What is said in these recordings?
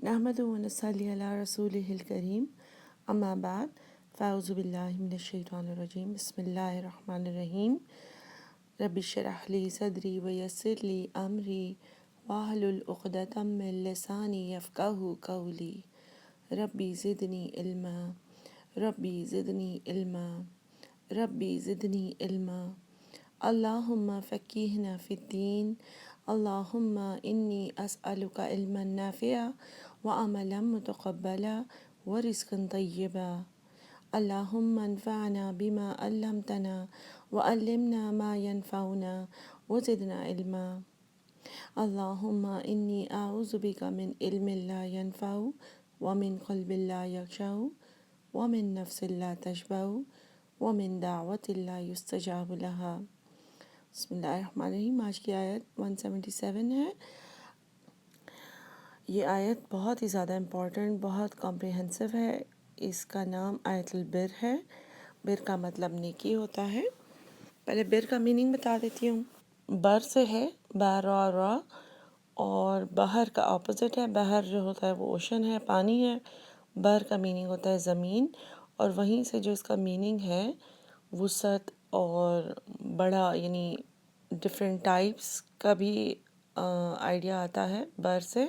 نحمد و نصلی علی رسولہ الکریم اما بعد فاعوذ باللہ من الشیطان الرجیم بسم اللہ الرحمن الرحیم رب اشرح لی صدری ویسر لی امری واحلل عقدۃ من لسانی یفقہوا قولی ربی زدنی علما ربی زدنی علما ربی زدنی علما اللہم فقہنا فی الدین اللہم انی اسألک علما نافعا وعملا متقبلا ورزقا طیبا اللہم انفعنا بما علمتنا وعلمنا ما ينفعنا وزدنا علما اللہم انی اعوذ بک من علم لا ينفع ومن قلب لا یخشع ومن نفس لا تشبع ومن دعوت لا يستجاب لها۔ بسم اللہ الرحمن الرحیم۔ آج کی آیت 177 ہے۔ یہ آیت بہت ہی زیادہ امپورٹنٹ، بہت کمپریہنسو ہے۔ اس کا نام آیت البر ہے۔ بر کا مطلب نیکی ہوتا ہے۔ پہلے بر کا میننگ بتا دیتی ہوں۔ بر سے ہے را اور بحر کا اپوزٹ ہے۔ بحر جو ہوتا ہے وہ اوشن ہے، پانی ہے۔ بر کا میننگ ہوتا ہے زمین، اور وہیں سے جو اس کا میننگ ہے وسعت اور بڑا، یعنی ڈفرینٹ ٹائپس کا بھی آئیڈیا آتا ہے بر سے،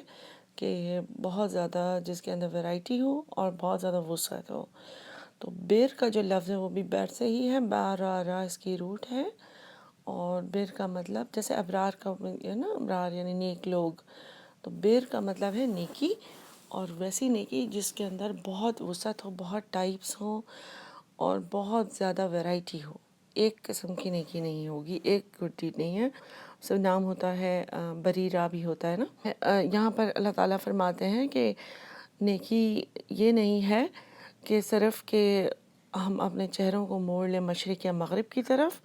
کہ بہت زیادہ جس کے اندر ویرائٹی ہو اور بہت زیادہ وسعت ہو۔ تو بر کا جو لفظ ہے وہ بھی بر سے ہی ہے۔ را اس کی روٹ ہے، اور بر کا مطلب جیسے ابرار کا ہے نا، ابرار یعنی نیک لوگ، تو بر کا مطلب ہے نیکی، اور ویسی نیکی جس کے اندر بہت وسعت ہو، بہت ٹائپس ہوں اور بہت زیادہ ویرائٹی ہو۔ ایک قسم کی نیکی نہیں ہوگی، ایک گڈ ڈیڈ نہیں ہے۔ اس کا نام ہوتا ہے بریرہ بھی ہوتا ہے نا۔ یہاں پر اللہ تعالیٰ فرماتے ہیں کہ نیکی یہ نہیں ہے کہ صرف کہ ہم اپنے چہروں کو موڑ لیں مشرق یا مغرب کی طرف۔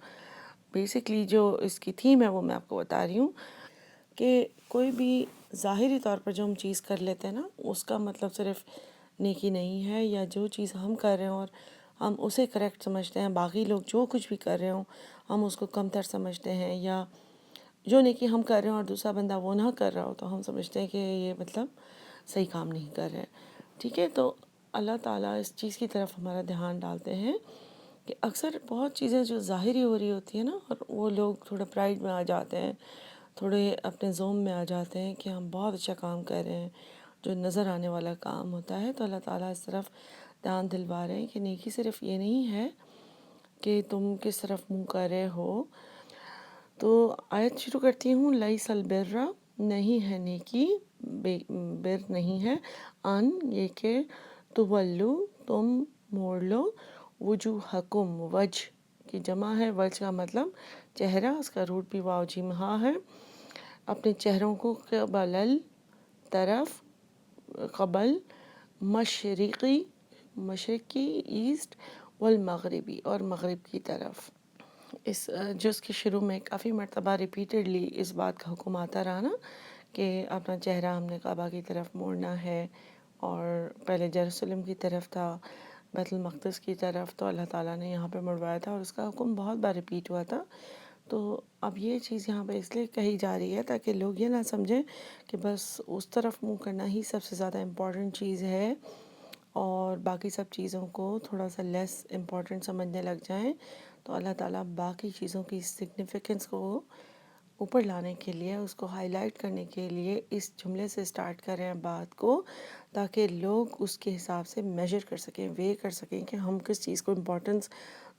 بیسکلی جو اس کی تھیم ہے وہ میں آپ کو بتا رہی ہوں، کہ کوئی بھی ظاہری طور پر جو ہم چیز کر لیتے ہیں نا، اس کا مطلب صرف نیکی نہیں ہے، یا جو چیز ہم کر رہے ہیں اور ہم اسے کریکٹ سمجھتے ہیں، باقی لوگ جو کچھ بھی کر رہے ہوں ہم اس کو کم تر سمجھتے ہیں، یا جو نیکی ہم کر رہے ہیں اور دوسرا بندہ وہ نہ کر رہا ہو تو ہم سمجھتے ہیں کہ یہ مطلب صحیح کام نہیں کر رہے۔ ٹھیک ہے، تو اللہ تعالیٰ اس چیز کی طرف ہمارا دھیان ڈالتے ہیں کہ اکثر بہت چیزیں جو ظاہری ہو رہی ہوتی ہیں نا، اور وہ لوگ تھوڑا پرائڈ میں آ جاتے ہیں، تھوڑے اپنے زوم میں آ جاتے ہیں کہ ہم بہت اچھا کام کر رہے ہیں، جو نظر آنے والا کام ہوتا ہے۔ تو اللہ تعالیٰ اس طرف دھیان دلوا رہے ہیں کہ نیکی صرف یہ نہیں ہے کہ تم کس طرف منہ کر رہے ہو۔ تو آیت شروع کرتی ہوں۔ لیس البر، نہیں ہے نیکی، بر نہیں ہے، ان یہ کہ تولو تم موڑ لو، وجوہکم وجہ کی جمع ہے، وجہ کا مطلب چہرہ، اس کا روٹ بھی واو جیم ہا ہے، اپنے چہروں کو قبل طرف، قبل مشرقی، مشرق کی، ایسٹ، والمغربی، اور مغرب کی طرف۔ اس جز کے شروع میں کافی مرتبہ ریپیٹڈلی اس بات کا حکم آتا رہا نا، کہ اپنا چہرہ ہم نے کعبہ کی طرف موڑنا ہے، اور پہلے یروشلم کی طرف تھا، بیت المقدس کی طرف، تو اللہ تعالیٰ نے یہاں پہ مڑوایا تھا، اور اس کا حکم بہت بار ریپیٹ ہوا تھا۔ تو اب یہ چیز یہاں پہ اس لیے کہی جا رہی ہے تاکہ لوگ یہ نہ سمجھیں کہ بس اس طرف منہ کرنا ہی سب سے زیادہ امپورٹنٹ چیز ہے، اور باقی سب چیزوں کو تھوڑا سا لیس امپورٹنٹ سمجھنے لگ جائیں۔ تو اللہ تعالیٰ باقی چیزوں کی سگنیفیکنس کو اوپر لانے کے لیے، اس کو ہائی لائٹ کرنے کے لیے اس جملے سے سٹارٹ کر رہے ہیں بات کو، تاکہ لوگ اس کے حساب سے میجر کر سکیں، وے کر سکیں کہ ہم کس چیز کو امپورٹنس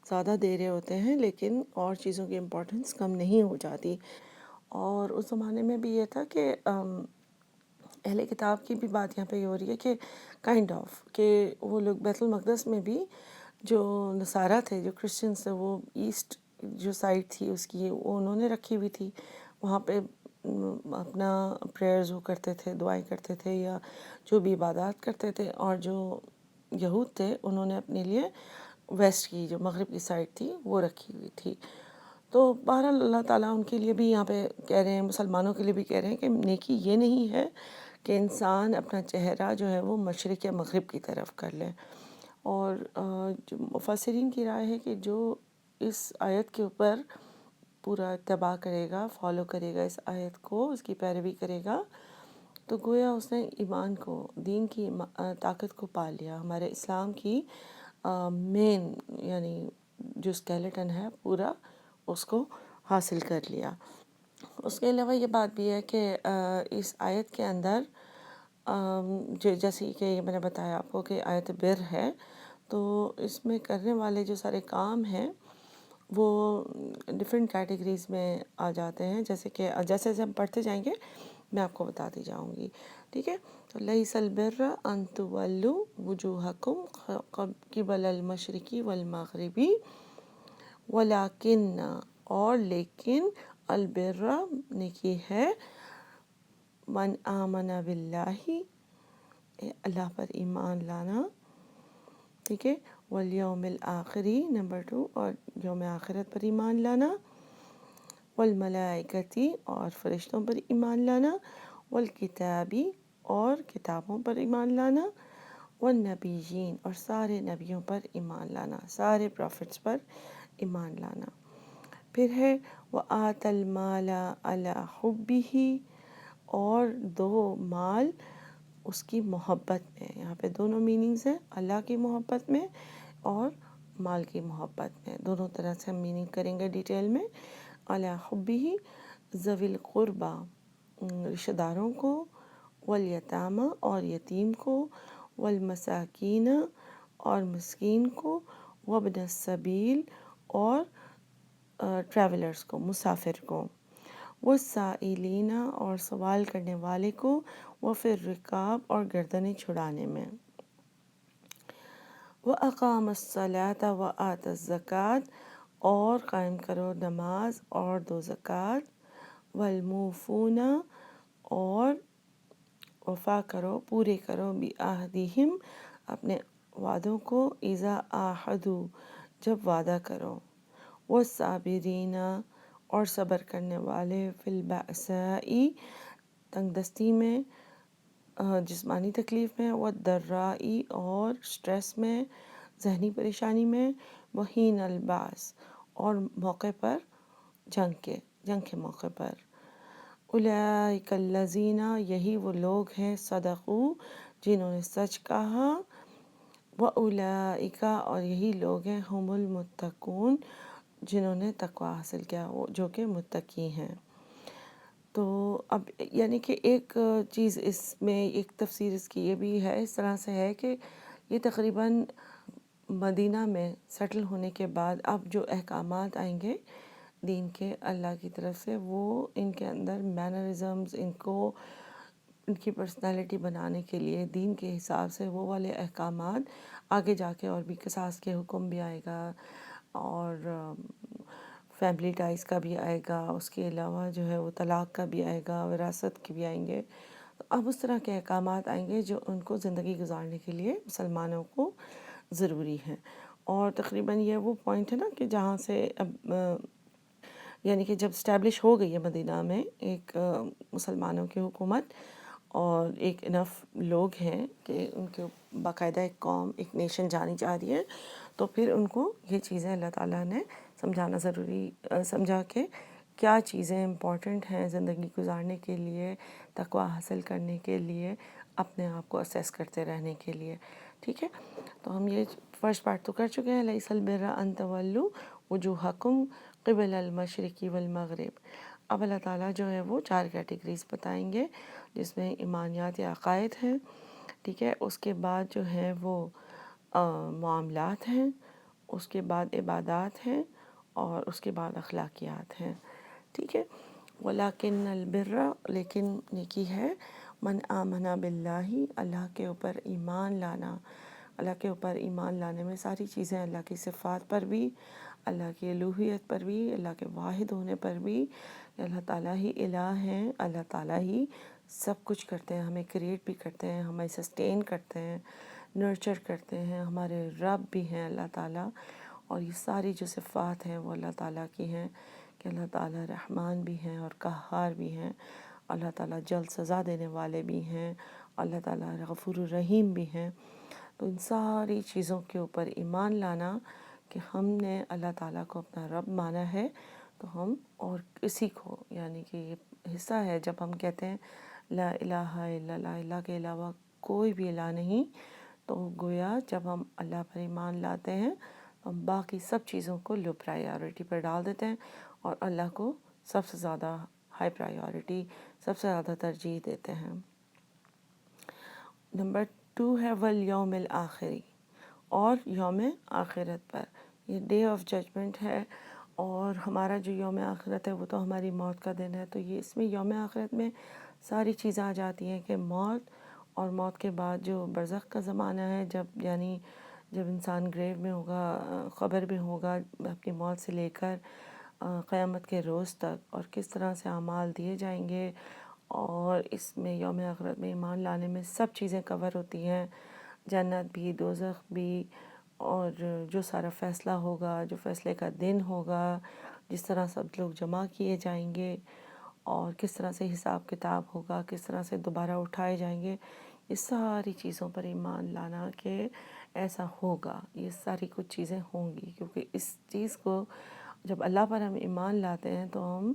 زیادہ دے رہے ہوتے ہیں، لیکن اور چیزوں کی امپورٹنس کم نہیں ہو جاتی۔ اور اس زمانے میں بھی یہ تھا کہ اہل کتاب کی بھی بات یہاں پہ یہ ہو رہی ہے کہ کائنڈ آف کہ وہ لوگ بیت المقدس میں بھی جو نصارہ تھے، جو کرسچنس تھے، وہ ایسٹ جو سائڈ تھی اس کی وہ انہوں نے رکھی ہوئی تھی، وہاں پہ اپنا پریئرز وہ کرتے تھے، دعائیں کرتے تھے، یا جو بھی عبادات کرتے تھے، اور جو یہود تھے انہوں نے اپنے لیے ویسٹ کی، جو مغرب کی سائڈ تھی، وہ رکھی ہوئی تھی۔ تو بہرحال اللہ تعالیٰ ان کے لیے بھی یہاں پہ کہہ رہے ہیں، مسلمانوں کے لیے بھی کہہ رہے ہیں کہ نیکی یہ نہیں ہے کہ انسان اپنا چہرہ جو ہے وہ مشرق یا مغرب کی طرف کر لے۔ اور جو مفسرین کی رائے ہے کہ جو اس آیت کے اوپر پورا اتباع کرے گا، فالو کرے گا اس آیت کو، اس کی پیروی کرے گا، تو گویا اس نے ایمان کو، دین کی طاقت کو پا لیا، ہمارے اسلام کی مین یعنی جو اسکیلیٹن ہے پورا اس کو حاصل کر لیا۔ اس کے علاوہ یہ بات بھی ہے کہ اس آیت کے اندر جیسے کہ میں نے بتایا آپ کو کہ آیت بر ہے، تو اس میں کرنے والے جو سارے کام ہیں وہ ڈفرینٹ کیٹیگریز میں آ جاتے ہیں، جیسے کہ جیسے جیسے ہم پڑھتے جائیں گے میں آپ کو بتاتی جاؤں گی، ٹھیک ہے۔ تو لیس البر ان تولوا وجوہکم قبل المشرقی والمغربی ولیکن، اور لیکن، البر نیکی ہے، من آمن باللہ، اللہ پر ایمان لانا، ٹھیک ہے، والیوم الآخری، نمبر 2، اور یوم آخرت پر ایمان لانا، والملائکتی، اور فرشتوں پر ایمان لانا، والکتابی، اور کتابوں پر ایمان لانا، والنبیین، اور سارے نبیوں پر ایمان لانا، سارے پروفٹس پر ایمان لانا۔ پھر ہے وَآتَ الْمَالَ عَلَى حُبِّهِ، اور دو مال اس کی محبت میں، یہاں پہ دونوں میننگز ہیں، اللہ کی محبت میں اور مال کی محبت میں، دونوں طرح سے ہم میننگ کریں گے ڈیٹیل میں۔ عَلَى حُبِّهِ، ذوی القربى، رشتہ داروں کو، والیتامى، اور یتیم کو، والمساکین، اور مسکین کو، وابن السبیل، اور ٹریولرز کو، مسافر کو، والسائلین، اور سوال کرنے والے کو، وفی الرقاب، اور گردنیں چھڑانے میں، وَأَقَامَ الصَّلَاةَ وَآتَى الزَّكَاةَ، اور قائم کرو نماز اور دو زکوٰۃ، والموفون، اور وفا کرو، پورے کرو، بعہدہم، اپنے وعدوں کو، اذا عاہدوا، جب وعدہ کرو، والصابرین، اور صبر کرنے والے، فی البأساء، تنگ دستی میں، جسمانی تکلیف میں، والضراء، اور سٹریس میں، ذہنی پریشانی میں، وحین الباس، اور موقع پر، جنگ کے موقع پر۔ اولئک الذین، یہی وہ لوگ ہیں، صدقوا، جنہوں نے سچ کہا، واولئک، اور یہی لوگ ہیں، ہم المتقون، جنہوں نے تقوی حاصل کیا، جو کہ متقی ہیں۔ تو اب یعنی کہ ایک چیز اس میں، ایک تفسیر اس کی یہ بھی ہے، اس طرح سے ہے کہ یہ تقریباً مدینہ میں سیٹل ہونے کے بعد اب جو احکامات آئیں گے دین کے اللہ کی طرف سے، وہ ان کے اندر مینرزمز، ان کی پرسنالٹی بنانے کے لیے دین کے حساب سے وہ والے احکامات آگے جا کے، اور بھی قصاص کے حکم بھی آئے گا، اور فیملی ٹائز کا بھی آئے گا، اس کے علاوہ جو ہے وہ طلاق کا بھی آئے گا، وراثت کے بھی آئیں گے۔ تو اب اس طرح کے احکامات آئیں گے جو ان کو زندگی گزارنے کے لیے مسلمانوں کو ضروری ہیں۔ اور تقریباً یہ وہ پوائنٹ ہے نا کہ جہاں سے اب یعنی کہ جب اسٹیبلش ہو گئی ہے مدینہ میں ایک مسلمانوں کی حکومت، اور ایک انف لوگ ہیں کہ ان کے باقاعدہ ایک قوم، ایک نیشن جانی چاہ رہی ہے، تو پھر ان کو یہ چیزیں اللہ تعالیٰ نے سمجھانا ضروری سمجھا کہ کیا چیزیں امپورٹنٹ ہیں زندگی گزارنے کے لیے، تقوی حاصل کرنے کے لیے، اپنے آپ کو اسیس کرتے رہنے کے لیے، ٹھیک ہے۔ تو ہم یہ فرسٹ پارٹ تو کر چکے ہیں، لیس البر ان تولوا وجوہکم قبل المشرق والمغرب۔ اب اللہ تعالیٰ جو ہے وہ 4 کیٹیگریز بتائیں گے، جس میں ایمانیات یا عقائد ہیں، ٹھیک ہے، اس کے بعد جو ہے وہ معاملات ہیں، اس کے بعد عبادات ہیں، اور اس کے بعد اخلاقیات ہیں، ٹھیک ہے۔ ولیکن البر، لیکن نیکی ہے، من آمن باللہ، اللہ کے اوپر ایمان لانا۔ اللہ کے اوپر ایمان لانے میں ساری چیزیں، اللہ کی صفات پر بھی، اللہ کی الوہیت پر بھی، اللہ کے واحد ہونے پر بھی، اللہ تعالیٰ ہی الہ ہیں، اللہ تعالیٰ ہی سب کچھ کرتے ہیں، ہمیں کریٹ بھی کرتے ہیں، ہمیں سسٹین کرتے ہیں، نرچر کرتے ہیں، ہمارے رب بھی ہیں اللہ تعالیٰ۔ اور یہ ساری جو صفات ہیں وہ اللہ تعالیٰ کی ہیں کہ اللہ تعالیٰ رحمان بھی ہیں اور قہار بھی ہیں، اللہ تعالیٰ جلد سزا دینے والے بھی ہیں، اللہ تعالیٰ غفور الرحیم بھی ہیں۔ تو ان ساری چیزوں کے اوپر ایمان لانا کہ ہم نے اللہ تعالیٰ کو اپنا رب مانا ہے، تو ہم اور کسی کو، یعنی کہ یہ حصہ ہے جب ہم کہتے ہیں لا الہ الا اللہ، اللہ کے علاوہ کوئی بھی الہ نہیں، تو گویا جب ہم اللہ پر ایمان لاتے ہیں تو ہم باقی سب چیزوں کو لو پرائیورٹی پر ڈال دیتے ہیں اور اللہ کو سب سے زیادہ ہائی پرائیورٹی، سب سے زیادہ ترجیح دیتے ہیں۔ نمبر 2 ہے والیوم الآخری، اور یوم آخرت پر، یہ ڈے آف ججمنٹ ہے، اور ہمارا جو یوم آخرت ہے وہ تو ہماری موت کا دن ہے، تو یہ اس میں یوم آخرت میں ساری چیزیں آ جاتی ہیں کہ موت، اور موت کے بعد جو برزخ کا زمانہ ہے، جب انسان گریو میں ہوگا، قبر میں ہوگا، اپنی موت سے لے کر قیامت کے روز تک، اور کس طرح سے اعمال دیے جائیں گے، اور اس میں یوم آخرت میں ایمان لانے میں سب چیزیں کور ہوتی ہیں، جنت بھی، دوزخ بھی، اور جو سارا فیصلہ ہوگا، جو فیصلے کا دن ہوگا، جس طرح سب لوگ جمع کیے جائیں گے، اور کس طرح سے حساب کتاب ہوگا، کس طرح سے دوبارہ اٹھائے جائیں گے، یہ ساری چیزوں پر ایمان لانا کہ ایسا ہوگا، یہ ساری کچھ چیزیں ہوں گی، کیونکہ اس چیز کو جب اللہ پر ہم ایمان لاتے ہیں تو ہم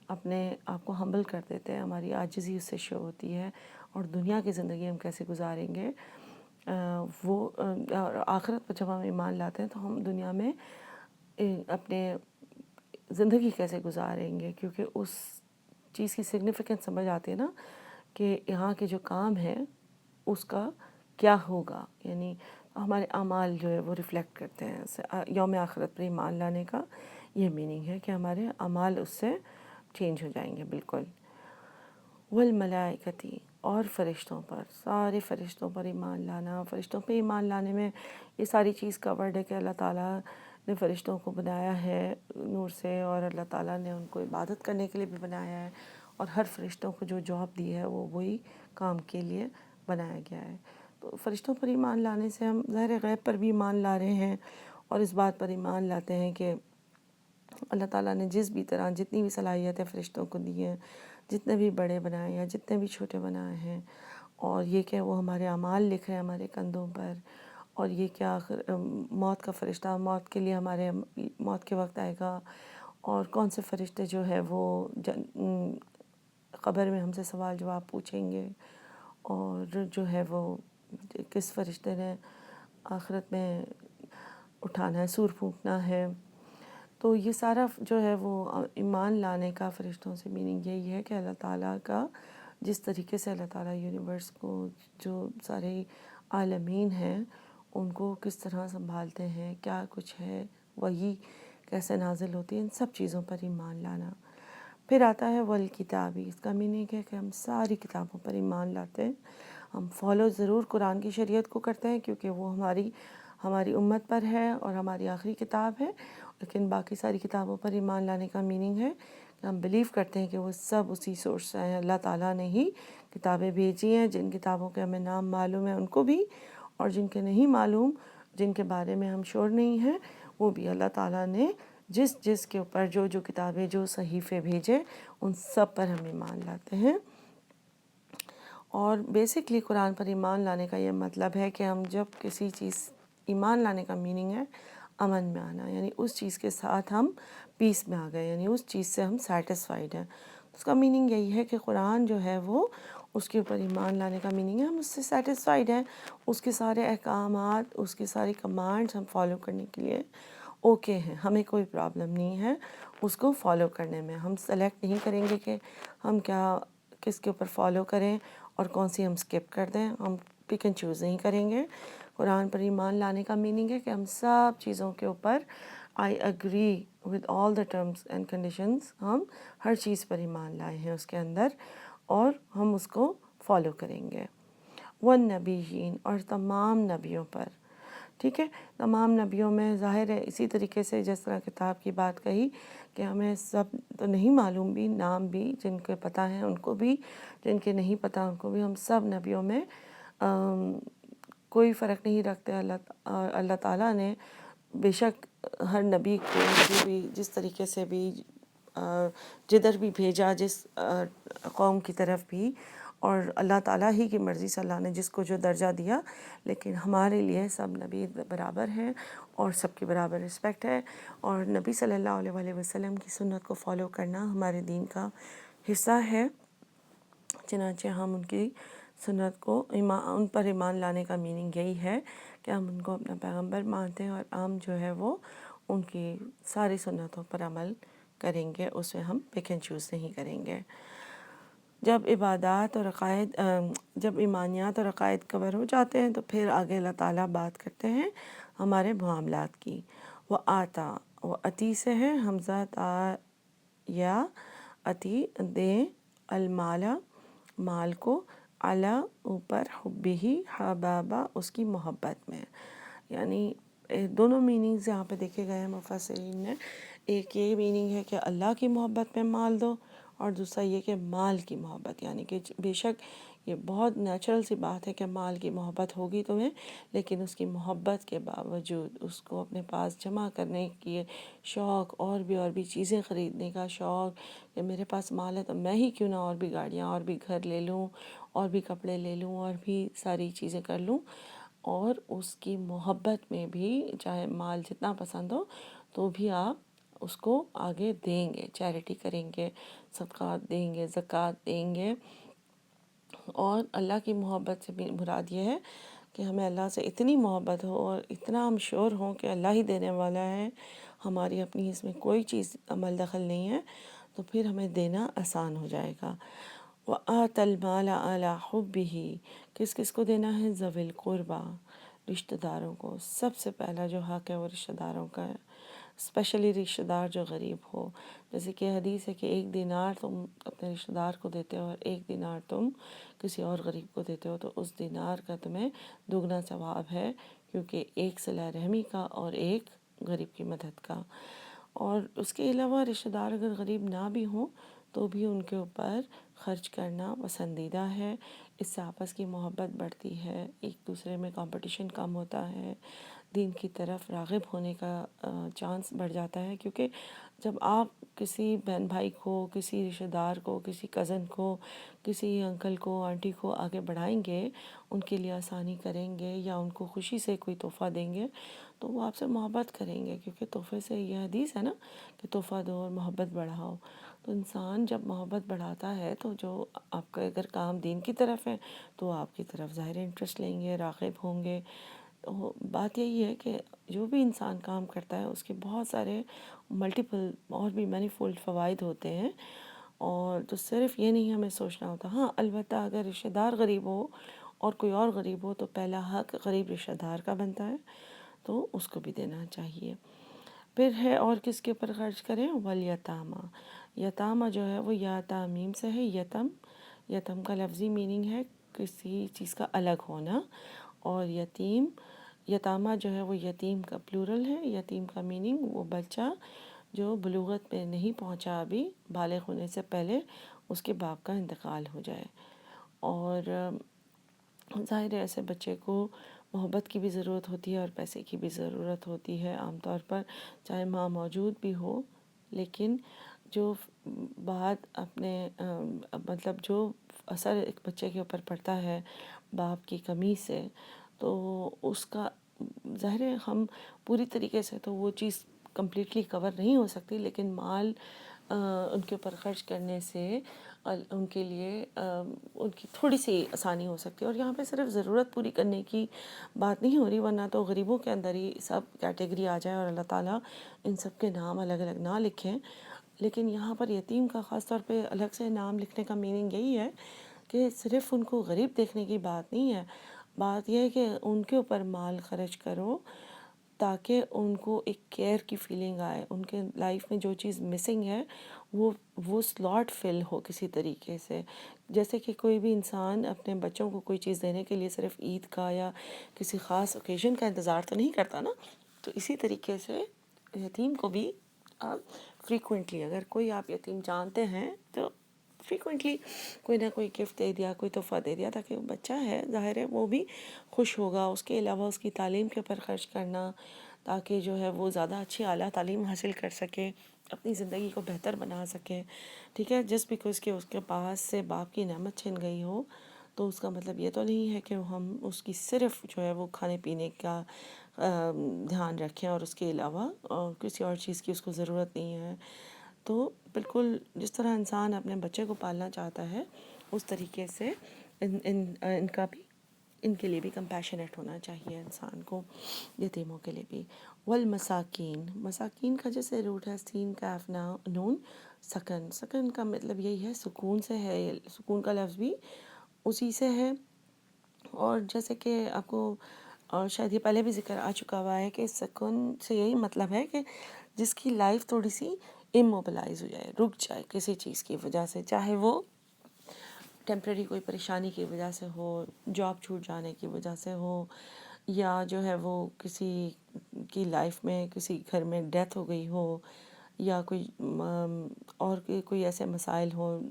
اپنے آپ کو ہمبل کر دیتے ہیں، ہماری عاجزی اس سے شو ہوتی ہے، اور دنیا کی زندگی ہم کیسے گزاریں گے، اور آخرت پر جب ہم ایمان لاتے ہیں تو ہم دنیا میں اپنے زندگی کیسے گزاریں گے، کیونکہ اس چیز کی سگنیفیکنس سمجھ آتی ہے نا کہ یہاں کے جو کام ہے اس کا کیا ہوگا، یعنی ہمارے اعمال جو ہے وہ ریفلیکٹ کرتے ہیں۔ یوم آخرت پر ایمان لانے کا یہ میننگ ہے کہ ہمارے اعمال اس سے چینج ہو جائیں گے بالکل۔ والملائکتی، اور فرشتوں پر، سارے فرشتوں پر ایمان لانا، فرشتوں پہ ایمان لانے میں یہ ساری چیز کورڈ ہے کہ اللہ تعالیٰ نے فرشتوں کو بنایا ہے نور سے، اور اللہ تعالیٰ نے ان کو عبادت کرنے کے لیے بھی بنایا ہے، اور ہر فرشتوں کو جو جاب دی ہے وہ وہی کام کے لیے بنایا گیا ہے۔ تو فرشتوں پر ایمان لانے سے ہم ظاہر غیب پر بھی ایمان لا رہے ہیں، اور اس بات پر ایمان لاتے ہیں کہ اللہ تعالیٰ نے جس بھی طرح جتنی بھی صلاحیتیں فرشتوں کو دی ہیں، جتنے بھی بڑے بنائے ہیں، جتنے بھی چھوٹے بنائے ہیں، اور یہ کہ وہ ہمارے اعمال لکھ رہے ہیں ہمارے کندھوں پر، اور یہ کہ آخر موت کا فرشتہ موت کے لیے ہمارے موت کے وقت آئے گا، اور کون سے فرشتے جو ہے وہ قبر میں ہم سے سوال جواب پوچھیں گے، اور جو ہے وہ کس فرشتے نے آخرت میں اٹھانا ہے، سور پھونکنا ہے۔ تو یہ سارا جو ہے وہ ایمان لانے کا فرشتوں سے میننگ یہی ہے کہ اللہ تعالیٰ کا جس طریقے سے اللہ تعالیٰ یونیورس کو، جو سارے عالمین ہیں ان کو کس طرح سنبھالتے ہیں، کیا کچھ ہے، وحی کیسے نازل ہوتی ہے، ان سب چیزوں پر ایمان لانا۔ پھر آتا ہے والکتابی، اس کا میننگ ہے کہ ہم ساری کتابوں پر ایمان لاتے ہیں، ہم فالو ضرور قرآن کی شریعت کو کرتے ہیں کیونکہ وہ ہماری امت پر ہے اور ہماری آخری کتاب ہے، لیکن باقی ساری کتابوں پر ایمان لانے کا میننگ ہے کہ ہم بلیو کرتے ہیں کہ وہ سب اسی سورس سے ہیں، اللہ تعالیٰ نے ہی کتابیں بھیجی ہیں، جن کتابوں کے ہمیں نام معلوم ہے ان کو بھی، اور جن کے نہیں معلوم، جن کے بارے میں ہم شور نہیں ہیں، وہ بھی اللہ تعالیٰ نے جس کے اوپر جو کتابیں، جو صحیفے بھیجے، ان سب پر ہم ایمان لاتے ہیں۔ اور بیسکلی قرآن پر ایمان لانے کا یہ مطلب ہے کہ ہم جب کسی چیز، ایمان لانے کا میننگ ہے امن میں آنا، یعنی اس چیز کے ساتھ ہم پیس میں آ گئے، یعنی اس چیز سے ہم سیٹسفائیڈ ہیں۔ اس کا میننگ یہی ہے کہ قرآن جو ہے وہ، اس کے اوپر ایمان لانے کا میننگ ہے ہم اس سے سیٹسفائیڈ ہیں، اس کے سارے احکامات، اس کے ساری کمانڈز ہم فالو کرنے کے لیے اوکے ہیں، ہمیں کوئی پرابلم نہیں ہے اس کو فالو کرنے میں۔ ہم سلیکٹ نہیں کریں گے کہ ہم کس کے اوپر فالو کریں اور کون سی ہم سکپ کر دیں، ہم پک اینڈ چوز نہیں کریں گے۔ قرآن پر ایمان لانے کا میننگ ہے کہ ہم سب چیزوں کے اوپر I agree with all the terms and conditions, ہم ہر چیز پر ایمان لائے ہیں اس کے اندر، اور ہم اس کو فالو کریں گے۔ والنبیین، اور تمام نبیوں پر، ٹھیک ہے، تمام نبیوں میں ظاہر ہے اسی طریقے سے جس طرح کتاب کی بات کہی کہ ہمیں سب تو نہیں معلوم بھی، نام بھی جن کے پتہ ہیں ان کو بھی، جن کے نہیں پتہ ان کو بھی، ہم سب نبیوں میں کوئی فرق نہیں رکھتے۔ اللہ تعالیٰ نے بے شک ہر نبی کو جس طریقے سے بھی جدھر بھی بھیجا، جس قوم کی طرف بھی، اور اللہ تعالیٰ ہی کی مرضی سے اللہ نے جس کو جو درجہ دیا، لیکن ہمارے لیے سب نبی برابر ہیں اور سب کی برابر رسپیکٹ ہے، اور نبی صلی اللہ علیہ وسلم کی سنت کو فالو کرنا ہمارے دین کا حصہ ہے۔ چنانچہ ہم ان کی سنت کو ان پر ایمان لانے کا میننگ یہی ہے کہ ہم ان کو اپنا پیغمبر مانتے ہیں، اور ہم جو ہے وہ ان کی ساری سنتوں پر عمل کریں گے، اس میں ہم پک اینڈ چوز نہیں کریں گے۔ جب عبادات اور عقائد جب ایمانیات اور عقائد کور ہو جاتے ہیں تو پھر آگے اللہ تعالیٰ بات کرتے ہیں ہمارے معاملات کی۔ وہ آتا، وہ عطی سے ہے، حمزہ تا یا عطی، دیں، المالا، مال کو، علی، اوپر، حبی، حبابہ، اس کی محبت میں۔ یعنی دونوں میننگز یہاں پہ دیکھے گئے ہیں مفسرین نے۔ ایک یہ میننگ ہے کہ اللہ کی محبت میں مال دو، اور دوسرا یہ کہ مال کی محبت، یعنی کہ بے شک یہ بہت نیچرل سی بات ہے کہ مال کی محبت ہوگی تمہیں، لیکن اس کی محبت کے باوجود اس کو اپنے پاس جمع کرنے کی شوق، اور بھی چیزیں خریدنے کا شوق، کہ میرے پاس مال ہے تو میں ہی کیوں نہ اور بھی گاڑیاں، اور بھی گھر لے لوں، اور بھی کپڑے لے لوں، اور بھی ساری چیزیں کر لوں، اور اس کی محبت میں بھی چاہے مال جتنا پسند ہو تو بھی آپ اس کو آگے دیں گے، چیریٹی کریں گے، صدقات دیں گے، زکوٰۃ دیں گے۔ اور اللہ کی محبت سے بھی مراد یہ ہے کہ ہمیں اللہ سے اتنی محبت ہو اور اتنا ہم شور ہوں کہ اللہ ہی دینے والا ہے، ہماری اپنی اس میں کوئی چیز عمل دخل نہیں ہے، تو پھر ہمیں دینا آسان ہو جائے گا۔ وَآتَى الْمَالَ عَلَىٰ حُبِّهِ، کس کس کو دینا ہے؟ ذوی القربیٰ، رشتہ داروں کو۔ سب سے پہلا جو حق ہے وہ رشتہ داروں کا ہے، اسپیشلی رشتہ دار جو غریب ہو۔ جیسے کہ حدیث ہے کہ 1 دینار تم اپنے رشتہ دار کو دیتے ہو اور 1 دینار تم کسی اور غریب کو دیتے ہو، تو اس دینار کا تمہیں دگنا ثواب ہے، کیونکہ 1 صلہ رحمی کا اور 1 غریب کی مدد کا۔ اور اس کے علاوہ رشتہ دار اگر غریب نہ بھی ہوں تو بھی ان کے اوپر خرچ کرنا پسندیدہ ہے، اس سے آپس کی محبت بڑھتی ہے، ایک دوسرے میں کمپٹیشن کم ہوتا ہے، دین کی طرف راغب ہونے کا چانس بڑھ جاتا ہے، کیونکہ جب آپ کسی بہن بھائی کو، کسی رشتہ دار کو، کسی کزن کو، کسی انکل کو، آنٹی کو آگے بڑھائیں گے، ان کے لیے آسانی کریں گے، یا ان کو خوشی سے کوئی تحفہ دیں گے، تو وہ آپ سے محبت کریں گے، کیونکہ تحفے سے یہ حدیث ہے نا کہ تحفہ دو اور محبت بڑھاؤ۔ تو انسان جب محبت بڑھاتا ہے تو جو آپ کا اگر کام دین کی طرف ہے تو آپ کی طرف ظاہر انٹرسٹ لیں گے، راغب ہوں گے۔ تو بات یہی ہے کہ جو بھی انسان کام کرتا ہے اس کے بہت سارے ملٹیپل اور بھی مینی فولڈ فوائد ہوتے ہیں، اور تو صرف یہ نہیں ہمیں سوچنا ہوتا۔ ہاں البتہ اگر رشتہ دار غریب ہو اور کوئی اور غریب ہو تو پہلا حق غریب رشتہ دار کا بنتا ہے، تو اس کو بھی دینا چاہیے۔ پھر ہے اور کس کے اوپر خرچ کریں؟ والیتامہ، یتامہ جو ہے وہ یا تعمیم سے ہے، یتم، یتم کا لفظی میننگ ہے کسی چیز کا الگ ہونا، اور یتیم، یتامہ جو ہے وہ یتیم کا پلورل ہے، یتیم کا میننگ وہ بچہ جو بلوغت پہ نہیں پہنچا ابھی، بالغ ہونے سے پہلے اس کے باپ کا انتقال ہو جائے۔ اور ظاہر ہے ایسے بچے کو محبت کی بھی ضرورت ہوتی ہے اور پیسے کی بھی ضرورت ہوتی ہے عام طور پر، چاہے ماں موجود بھی ہو، لیکن جو بات اپنے مطلب جو اثر ایک بچے کے اوپر پڑتا ہے باپ کی کمی سے، تو اس کا ظاہر ہے ہم پوری طریقے سے تو وہ چیز کمپلیٹلی کور نہیں ہو سکتی، لیکن مال ان کے اوپر خرچ کرنے سے ان کے لیے ان کی تھوڑی سی آسانی ہو سکتی ہے۔ اور یہاں پہ صرف ضرورت پوری کرنے کی بات نہیں ہو رہی، ورنہ تو غریبوں کے اندر ہی سب کیٹیگری آ جائے اور اللہ تعالیٰ ان سب کے نام الگ الگ نہ لکھیں، لیکن یہاں پر یتیم کا خاص طور پہ الگ سے نام لکھنے کا میننگ یہی ہے کہ صرف ان کو غریب دیکھنے کی بات نہیں ہے، بات یہ ہے کہ ان کے اوپر مال خرچ کرو تاکہ ان کو ایک کیئر کی فیلنگ آئے، ان کے لائف میں جو چیز مسنگ ہے وہ سلاٹ فل ہو کسی طریقے سے۔ جیسے کہ کوئی بھی انسان اپنے بچوں کو کوئی چیز دینے کے لیے صرف عید کا یا کسی خاص اوکیزن کا انتظار تو نہیں کرتا نا، تو اسی طریقے سے یتیم کو بھی آپ فریکوینٹلی، اگر کوئی آپ یتیم جانتے ہیں تو فریکوینٹلی کوئی نہ کوئی گفٹ دے دیا، کوئی تحفہ دے دیا، تاکہ وہ بچہ ہے ظاہر ہے وہ بھی خوش ہوگا۔ اس کے علاوہ اس کی تعلیم کے اوپر خرچ کرنا تاکہ جو ہے وہ زیادہ اچھی اعلیٰ تعلیم حاصل کر سکے، اپنی زندگی کو بہتر بنا سکے، ٹھیک ہے، جسٹ بیکاز کہ اس کے پاس سے باپ کی نعمت چھن گئی ہو تو اس کا مطلب یہ تو نہیں ہے کہ ہم اس کی صرف جو ہے وہ کھانے پینے کا دھیان رکھیں اور اس کے علاوہ کسی اور چیز کی اس کو ضرورت نہیں ہے۔ تو بالکل جس طرح انسان اپنے بچے کو پالنا چاہتا ہے اس طریقے سے ان کا بھی ان کے لیے بھی کمپیشنیٹ ہونا چاہیے انسان کو، یتیموں کے لیے بھی۔ والمساکین، مساکین کا جیسے روٹ ہے سین کاف نون سکن، سکن کا مطلب یہی ہے سکون سے ہے، سکون کا لفظ بھی اسی سے ہے۔ اور جیسے کہ آپ کو شاید یہ پہلے بھی ذکر آ چکا ہوا ہے کہ سکون سے یہی مطلب ہے کہ جس کی لائف تھوڑی سی اموبلائز ہو جائے، رک جائے کسی چیز کی وجہ سے، چاہے وہ ٹیمپریری کوئی پریشانی کی وجہ سے ہو، جاب چھوٹ جانے کی وجہ سے ہو، یا جو ہے وہ کسی کی لائف میں کسی گھر میں ڈیتھ ہو گئی ہو، یا کوئی اور کوئی ایسے مسائل ہوں،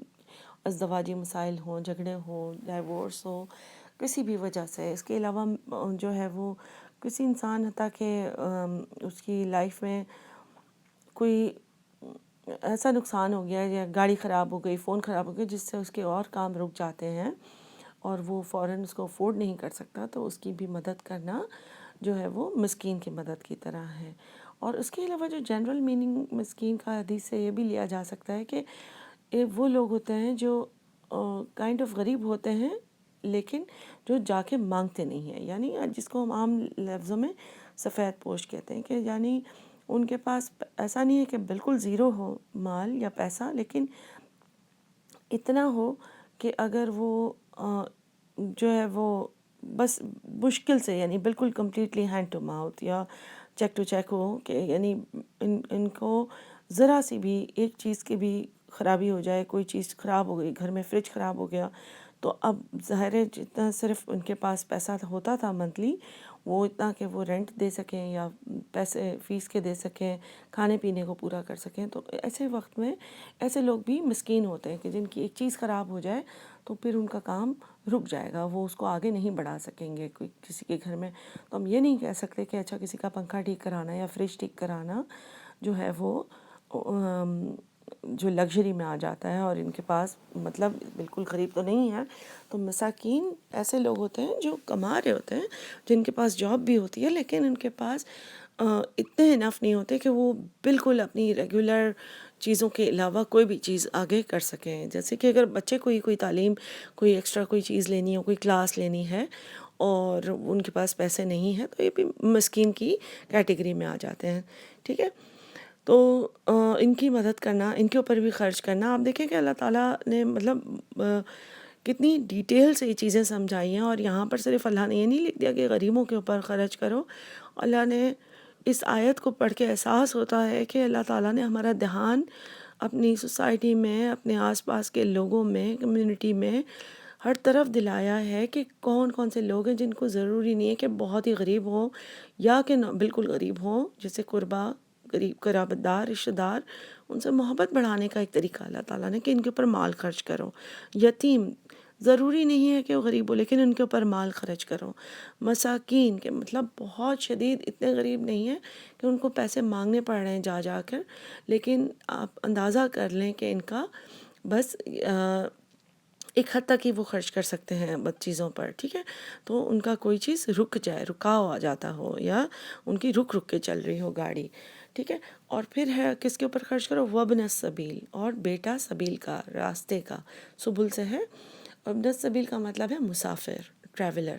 ازدواجی مسائل ہوں، جھگڑے ہوں، ڈائیورس ہو، کسی بھی وجہ سے۔ اس کے علاوہ جو ہے وہ کسی انسان حتیٰ کہ اس کی لائف میں کوئی ایسا نقصان ہو گیا یا گاڑی خراب ہو گئی، فون خراب ہو گیا، جس سے اس کے اور کام رک جاتے ہیں اور وہ فوراً اس کو افورڈ نہیں کر سکتا، تو اس کی بھی مدد کرنا جو ہے وہ مسکین کی مدد کی طرح ہے۔ اور اس کے علاوہ جو جنرل میننگ مسکین کا حدیث سے یہ بھی لیا جا سکتا ہے کہ وہ لوگ ہوتے ہیں جو کائنڈ آف غریب ہوتے ہیں لیکن جو جا کے مانگتے نہیں ہیں، یعنی جس کو ہم عام لفظوں میں سفید پوش کہتے ہیں، کہ یعنی ان کے پاس ایسا نہیں ہے کہ بالکل زیرو ہو مال یا پیسہ، لیکن اتنا ہو کہ اگر وہ جو ہے وہ بس مشکل سے، یعنی بالکل کمپلیٹلی ہینڈ ٹو ماؤتھ یا چیک ٹو چیک ہو، کہ یعنی ان کو ذرا سی بھی ایک چیز کی بھی خرابی ہو جائے، کوئی چیز خراب ہو گئی، گھر میں فریج خراب ہو گیا، تو اب ظاہر ہے جتنا صرف ان کے پاس پیسہ ہوتا تھا منتھلی، وہ اتنا کہ وہ رینٹ دے سکیں یا پیسے فیس کے دے سکیں، کھانے پینے کو پورا کر سکیں، تو ایسے وقت میں ایسے لوگ بھی مسکین ہوتے ہیں کہ جن کی ایک چیز خراب ہو جائے تو پھر ان کا کام رک جائے گا، وہ اس کو آگے نہیں بڑھا سکیں گے کوئی کسی کے گھر میں۔ تو ہم یہ نہیں کہہ سکتے کہ اچھا کسی کا پنکھا ٹھیک کرانا یا فریج ٹھیک کرانا جو ہے وہ جو لگژری میں آ جاتا ہے، اور ان کے پاس مطلب بالکل غریب تو نہیں ہے۔ تو مساکین ایسے لوگ ہوتے ہیں جو کما رہے ہوتے ہیں، جن کے پاس جاب بھی ہوتی ہے، لیکن ان کے پاس اتنے انف نہیں ہوتے کہ وہ بالکل اپنی ریگولر چیزوں کے علاوہ کوئی بھی چیز آگے کر سکیں۔ جیسے کہ اگر بچے کوئی تعلیم، کوئی ایکسٹرا کوئی چیز لینی ہو، کوئی کلاس لینی ہے اور ان کے پاس پیسے نہیں ہیں، تو یہ بھی مسکین کی کیٹیگری میں آ جاتے ہیں، ٹھیک ہے۔ تو ان کی مدد کرنا، ان کے اوپر بھی خرچ کرنا، آپ دیکھیں کہ اللہ تعالیٰ نے مطلب کتنی ڈیٹیل سے یہ چیزیں سمجھائی ہیں، اور یہاں پر صرف اللہ نے یہ نہیں لکھ دیا کہ غریبوں کے اوپر خرچ کرو، اللہ نے اس آیت کو پڑھ کے احساس ہوتا ہے کہ اللہ تعالیٰ نے ہمارا دھیان اپنی سوسائٹی میں، اپنے آس پاس کے لوگوں میں، کمیونٹی میں ہر طرف دلایا ہے کہ کون کون سے لوگ ہیں جن کو ضروری نہیں ہے کہ بہت ہی غریب ہوں یا کہ بالکل غریب ہوں، جیسے قربا، غریب قرابت دار، رشتہ دار، ان سے محبت بڑھانے کا ایک طریقہ اللہ تعالیٰ نے کہ ان کے اوپر مال خرچ کرو۔ یتیم ضروری نہیں ہے کہ وہ غریب ہو، لیکن ان کے اوپر مال خرچ کرو۔ مساکین کے مطلب بہت شدید اتنے غریب نہیں ہیں کہ ان کو پیسے مانگنے پڑ رہے ہیں جا جا کر، لیکن آپ اندازہ کر لیں کہ ان کا بس ایک حد تک ہی وہ خرچ کر سکتے ہیں بد چیزوں پر، ٹھیک ہے۔ تو ان کا کوئی چیز رک جائے، رکاؤ آ جاتا ہو، یا ان کی رک رک کے چل رہی ہو گاڑی، ٹھیک ہے۔ اور پھر ہے کس کے اوپر خرچ کرو؟ وابن السبیل، اور بیٹا سبیل کا، راستے کا، سبل سے ہے۔ وابن السبیل کا مطلب ہے مسافر، ٹریولر۔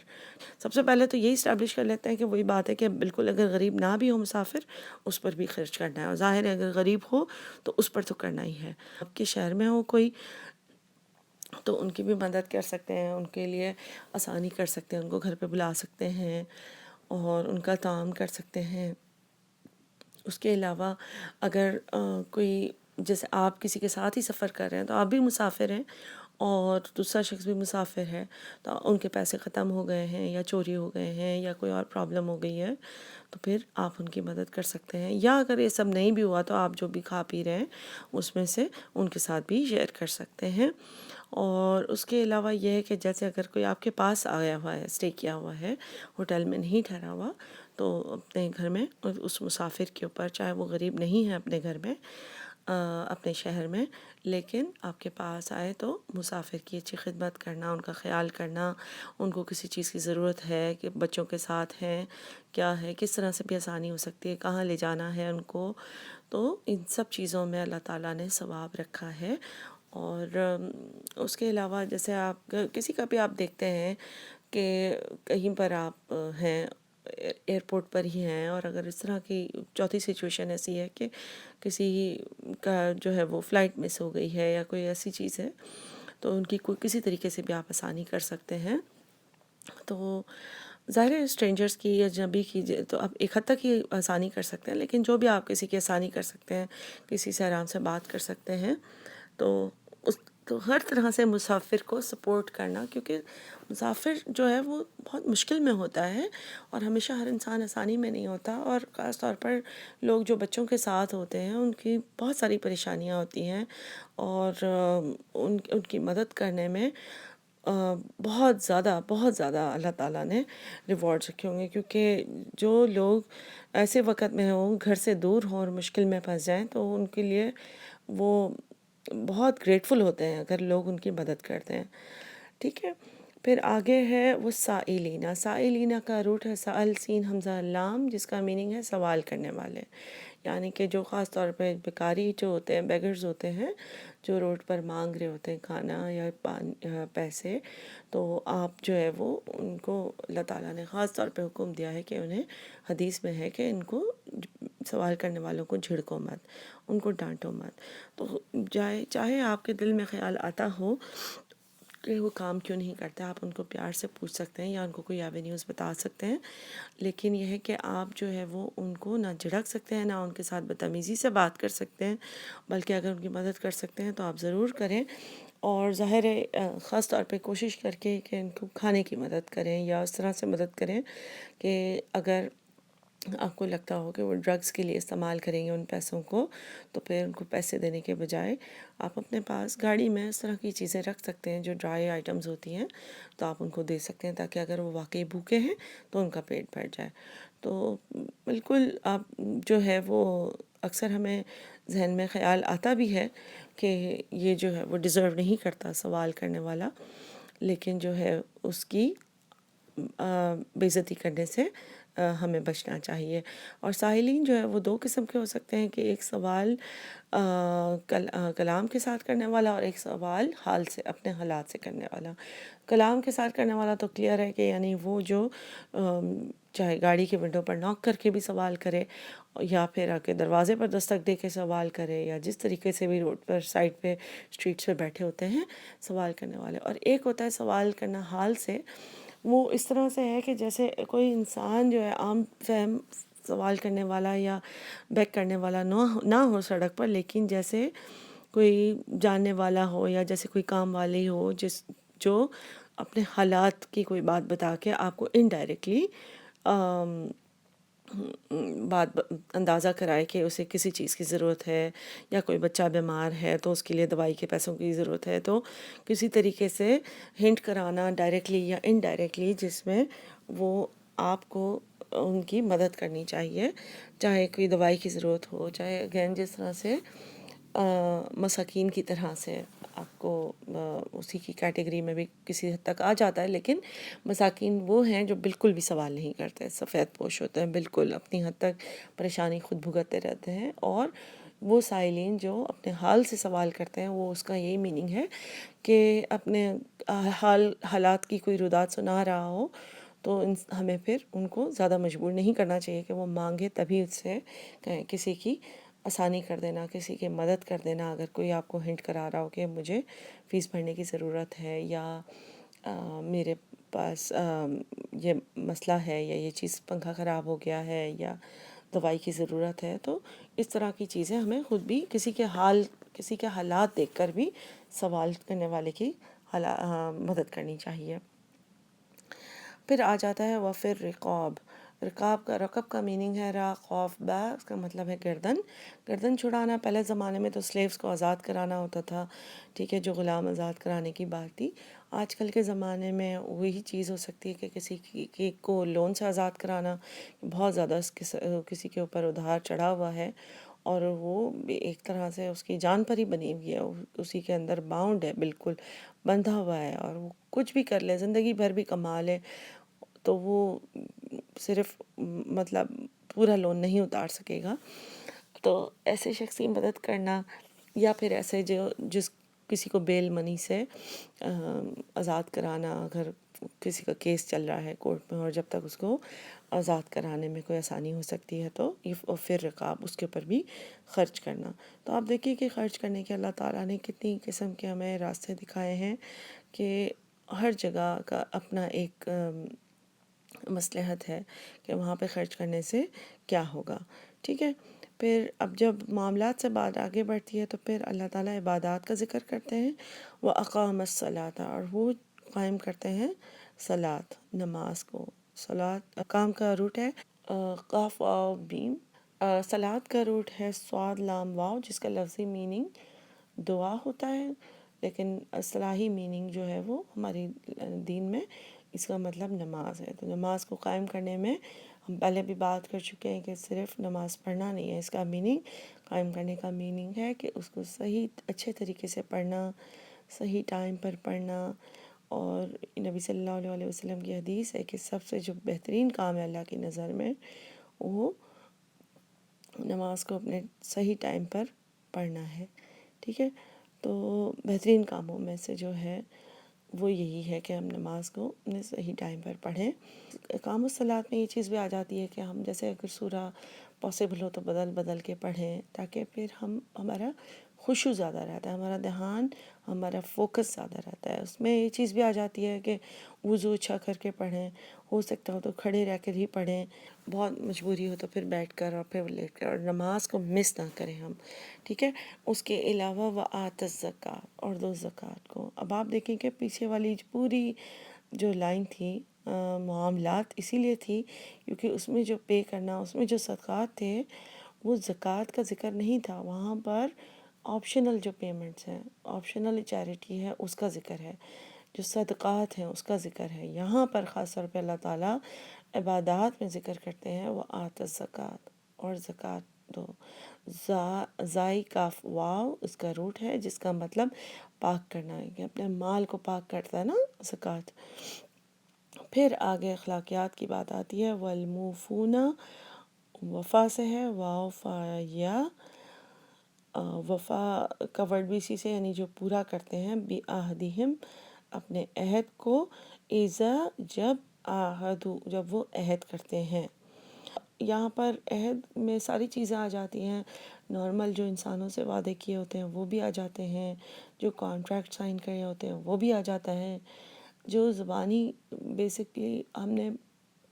سب سے پہلے تو یہی اسٹیبلش کر لیتے ہیں کہ وہی بات ہے کہ بالکل اگر غریب نہ بھی ہو مسافر، اس پر بھی خرچ کرنا ہے، اور ظاہر ہے اگر غریب ہو تو اس پر تو کرنا ہی ہے۔ آپ کے شہر میں ہو کوئی تو ان کی بھی مدد کر سکتے ہیں، ان کے لیے آسانی کر سکتے ہیں، ان کو گھر پہ بلا سکتے ہیں اور ان کا تعاون کر سکتے ہیں۔ اس کے علاوہ اگر کوئی، جیسے آپ کسی کے ساتھ ہی سفر کر رہے ہیں تو آپ بھی مسافر ہیں اور دوسرا شخص بھی مسافر ہے، تو ان کے پیسے ختم ہو گئے ہیں یا چوری ہو گئے ہیں یا کوئی اور پرابلم ہو گئی ہے، تو پھر آپ ان کی مدد کر سکتے ہیں۔ یا اگر یہ سب نہیں بھی ہوا تو آپ جو بھی کھا پی رہے ہیں اس میں سے ان کے ساتھ بھی شیئر کر سکتے ہیں۔ اور اس کے علاوہ یہ ہے کہ جیسے اگر کوئی آپ کے پاس آیا ہوا ہے، اسٹے کیا ہوا ہے، ہوٹل میں نہیں ٹھہرا ہوا، تو اپنے گھر میں اس مسافر کے اوپر، چاہے وہ غریب نہیں ہے اپنے گھر میں، اپنے شہر میں، لیکن آپ کے پاس آئے تو مسافر کی اچھی خدمت کرنا، ان کا خیال کرنا، ان کو کسی چیز کی ضرورت ہے کہ بچوں کے ساتھ ہیں، کیا ہے، کس طرح سے بھی آسانی ہو سکتی ہے، کہاں لے جانا ہے ان کو، تو ان سب چیزوں میں اللہ تعالیٰ نے ثواب رکھا ہے۔ اور اس کے علاوہ جیسے آپ کسی کا بھی آپ دیکھتے ہیں کہ کہیں پر آپ ہیں ایئرپورٹ پر ہی ہیں، اور اگر اس طرح کی چوتھی سچویشن ایسی ہے کہ کسی کا جو ہے وہ فلائٹ مس ہو گئی ہے یا کوئی ایسی چیز ہے، تو ان کی کوئی کسی طریقے سے بھی آپ آسانی کر سکتے ہیں. تو ظاہر ہے اسٹرینجرس کی یا اجنبی کی تو آپ ایک حد تک ہی آسانی کر سکتے ہیں، لیکن جو بھی آپ کسی کی آسانی کر سکتے ہیں، کسی سے آرام سے بات کر سکتے ہیں، تو اس تو ہر طرح سے مسافر کو سپورٹ کرنا، کیونکہ مسافر جو ہے وہ بہت مشکل میں ہوتا ہے، اور ہمیشہ ہر انسان آسانی میں نہیں ہوتا، اور خاص طور پر لوگ جو بچوں کے ساتھ ہوتے ہیں ان کی بہت ساری پریشانیاں ہوتی ہیں، اور ان کی مدد کرنے میں بہت زیادہ اللہ تعالیٰ نے ریوارڈ رکھے ہوں گے، کیونکہ جو لوگ ایسے وقت میں ہوں، گھر سے دور ہوں اور مشکل میں پھنس جائیں، تو ان کے لیے وہ بہت گریٹفل ہوتے ہیں اگر لوگ ان کی مدد کرتے ہیں. ٹھیک ہے. پھر آگے ہے وہ سائلینہ. سائلینہ کا روٹ ہے سأل سین حمزہ لام، جس کا میننگ ہے سوال کرنے والے، یعنی کہ جو خاص طور پہ بیکاری جو ہوتے ہیں، بیگرز ہوتے ہیں، جو روڈ پر مانگ رہے ہوتے ہیں کھانا یا پیسے، تو آپ جو ہے وہ ان کو اللہ تعالیٰ نے خاص طور پہ حکم دیا ہے کہ انہیں، حدیث میں ہے کہ ان کو سوال کرنے والوں کو جھڑکو مت، ان کو ڈانٹو مت. تو چاہے آپ کے دل میں خیال آتا ہو کہ وہ کام کیوں نہیں کرتے، آپ ان کو پیار سے پوچھ سکتے ہیں یا ان کو کوئی ایوینیوز بتا سکتے ہیں، لیکن یہ ہے کہ آپ جو ہے وہ ان کو نہ جھڑک سکتے ہیں، نہ ان کے ساتھ بدتمیزی سے بات کر سکتے ہیں، بلکہ اگر ان کی مدد کر سکتے ہیں تو آپ ضرور کریں. اور ظاہر ہے خاص طور پہ کوشش کر کے کہ ان کو کھانے کی مدد کریں، یا اس طرح سے مدد کریں کہ اگر آپ کو لگتا ہو کہ وہ ڈرگس کے لیے استعمال کریں گے ان پیسوں کو، تو پھر ان کو پیسے دینے کے بجائے آپ اپنے پاس گاڑی میں اس طرح کی چیزیں رکھ سکتے ہیں جو ڈرائی آئٹمز ہوتی ہیں، تو آپ ان کو دے سکتے ہیں، تاکہ اگر وہ واقعی بھوکے ہیں تو ان کا پیٹ بھر جائے. تو بالکل آپ جو ہے وہ اکثر ہمیں ذہن میں خیال آتا بھی ہے کہ یہ جو ہے وہ ڈیزرو نہیں کرتا سوال کرنے والا، لیکن جو ہے اس کی بے عزتی کرنے سے ہمیں بچنا چاہیے. اور سائلین جو ہے وہ دو قسم کے ہو سکتے ہیں، کہ ایک سوال کلام کے ساتھ کرنے والا، اور ایک سوال حال سے، اپنے حالات سے کرنے والا. کلام کے ساتھ کرنے والا تو کلیئر ہے کہ یعنی وہ جو چاہے گاڑی کے ونڈو پر ناک کر کے بھی سوال کرے، یا پھر آ کے دروازے پر دستک دے کے سوال کرے، یا جس طریقے سے بھی روڈ پر سائڈ پہ اسٹریٹس پہ بیٹھے ہوتے ہیں سوال کرنے والے. اور ایک ہوتا ہے سوال کرنا حال سے، وہ اس طرح سے ہے کہ جیسے کوئی انسان جو ہے عام فہم سوال کرنے والا یا بیک کرنے والا نہ ہو سڑک پر، لیکن جیسے کوئی جاننے والا ہو، یا جیسے کوئی کام والی ہو جو اپنے حالات کی کوئی بات بتا کے آپ کو انڈائریکٹلی بات اندازہ کرائے کہ اسے کسی چیز کی ضرورت ہے، یا کوئی بچہ بیمار ہے تو اس کے لیے دوائی کے پیسوں کی ضرورت ہے، تو کسی طریقے سے ہنٹ کرانا ڈائریکٹلی یا انڈائریکٹلی، جس میں وہ آپ کو ان کی مدد کرنی چاہیے، چاہے کوئی دوائی کی ضرورت ہو، چاہے اگین جس طرح سے مساکین کی طرح سے آپ کو اسی کی کیٹیگری میں بھی کسی حد تک آ جاتا ہے، لیکن مساکین وہ ہیں جو بالکل بھی سوال نہیں کرتے، سفید پوش ہوتے ہیں، بالکل اپنی حد تک پریشانی خود بھگتتے رہتے ہیں. اور وہ سائلین جو اپنے حال سے سوال کرتے ہیں، وہ اس کا یہی میننگ ہے کہ اپنے حالات کی کوئی رودات سنا رہا ہو تو ہمیں پھر ان کو زیادہ مجبور نہیں کرنا چاہیے کہ وہ مانگے، تبھی اس سے کسی کی آسانی کر دینا، کسی کی مدد کر دینا. اگر کوئی آپ کو ہنٹ کرا رہا ہو کہ مجھے فیس بھرنے کی ضرورت ہے، یا میرے پاس یہ مسئلہ ہے، یا یہ چیز پنکھا خراب ہو گیا ہے، یا دوائی کی ضرورت ہے، تو اس طرح کی چیزیں ہمیں خود بھی کسی کے حالات دیکھ کر بھی سوال کرنے والے کی مدد کرنی چاہیے. پھر آ جاتا ہے وفر رقاب. رقب کا میننگ ہے را خوف با، اس کا مطلب ہے گردن چھڑانا. پہلے زمانے میں تو سلیوز کو آزاد کرانا ہوتا تھا، ٹھیک ہے، جو غلام آزاد کرانے کی بات تھی. آج کل کے زمانے میں وہی چیز ہو سکتی ہے کہ کسی کو لون سے آزاد کرانا، بہت زیادہ کسی کے اوپر ادھار چڑھا ہوا ہے، اور وہ ایک طرح سے اس کی جان پر ہی بنی ہوئی ہے، اسی کے اندر باؤنڈ ہے، بالکل بندھا ہوا ہے، اور وہ کچھ بھی کر لے، زندگی بھر بھی کما لے، تو وہ صرف مطلب پورا لون نہیں اتار سکے گا. تو ایسے شخص کی مدد کرنا، یا پھر ایسے کسی کو بیل منی سے آزاد کرانا، اگر کسی کا کیس چل رہا ہے کورٹ میں اور جب تک اس کو آزاد کرانے میں کوئی آسانی ہو سکتی ہے تو یہ پھر رقاب اس کے اوپر بھی خرچ کرنا. تو آپ دیکھیے کہ خرچ کرنے کے اللہ تعالیٰ نے کتنی قسم کے ہمیں راستے دکھائے ہیں کہ ہر جگہ کا اپنا ایک مصلحت ہے کہ وہاں پہ خرچ کرنے سے کیا ہوگا. ٹھیک ہے، پھر اب جب معاملات سے بات آگے بڑھتی ہے تو پھر اللہ تعالیٰ عبادات کا ذکر کرتے ہیں. وَأَقَامَ الصَّلَاةَ، اور وہ قائم کرتے ہیں صلاۃ، نماز کو. صلاۃ کام کا روٹ ہے قاف واو بیم. صلاۃ کا روٹ ہے صاد لام واو، جس کا لفظی میننگ دعا ہوتا ہے، لیکن اصطلاحی میننگ جو ہے وہ ہماری دین میں اس کا مطلب نماز ہے. تو نماز کو قائم کرنے میں ہم پہلے بھی بات کر چکے ہیں کہ صرف نماز پڑھنا نہیں ہے، اس کا میننگ، قائم کرنے کا میننگ ہے کہ اس کو صحیح اچھے طریقے سے پڑھنا، صحیح ٹائم پر پڑھنا. اور نبی صلی اللہ علیہ وسلم کی حدیث ہے کہ سب سے جو بہترین کام ہے اللہ کی نظر میں وہ نماز کو اپنے صحیح ٹائم پر پڑھنا ہے. ٹھیک ہے، تو بہترین کاموں میں سے جو ہے وہ یہی ہے کہ ہم نماز کو اپنے صحیح ٹائم پر پڑھیں. اقام الصلاۃ میں یہ چیز بھی آ جاتی ہے کہ ہم جیسے اگر سورہ پاسبل ہو تو بدل بدل کے پڑھیں، تاکہ پھر ہمارا خشوع زیادہ رہتا ہے، ہمارا دھیان، ہمارا فوکس زیادہ رہتا ہے. اس میں یہ چیز بھی آ جاتی ہے کہ وضو اچھا کر کے پڑھیں، ہو سکتا ہو تو کھڑے رہ کر ہی پڑھیں، بہت مجبوری ہو تو پھر بیٹھ کر اور پھر لیٹ کر، اور نماز کو مس نہ کریں ہم. ٹھیک ہے، اس کے علاوہ وآت الزکوٰۃ، اور دو زکوٰۃ کو. اب آپ دیکھیں کہ پیچھے والی پوری جو لائن تھی معاملات اسی لیے تھی کیونکہ اس میں جو پے کرنا، اس میں جو صدقات تھے وہ زکوٰۃ کا ذکر نہیں تھا. وہاں پر آپشنل جو پیمنٹس ہیں، آپشنل چیریٹی ہے، اس کا ذکر ہے، جو صدقات ہیں اس کا ذکر ہے. یہاں پر خاص طور پہ اللہ تعالیٰ عبادات میں ذکر کرتے ہیں وآت الزکوٰۃ، اور زکوٰۃ دو. زائی کاف واو اس کا روٹ ہے، جس کا مطلب پاک کرنا ہے، کہ اپنے مال کو پاک کرتا ہے نا زکوٰۃ. پھر آگے اخلاقیات کی بات آتی ہے. والموفون، وفا سے ہے، واو فا یا، وفا کا ورڈ بھی اسی سے، یعنی جو پورا کرتے ہیں، بعہدہم اپنے عہد کو، اذا جب، عاہدوا جب وہ عہد کرتے ہیں. یہاں پر عہد میں ساری چیزیں آ جاتی ہیں، نارمل جو انسانوں سے وعدے کیے ہوتے ہیں وہ بھی آ جاتے ہیں، جو کانٹریکٹ سائن کرے ہوتے ہیں وہ بھی آ جاتا ہے، جو زبانی بیسکلی ہم نے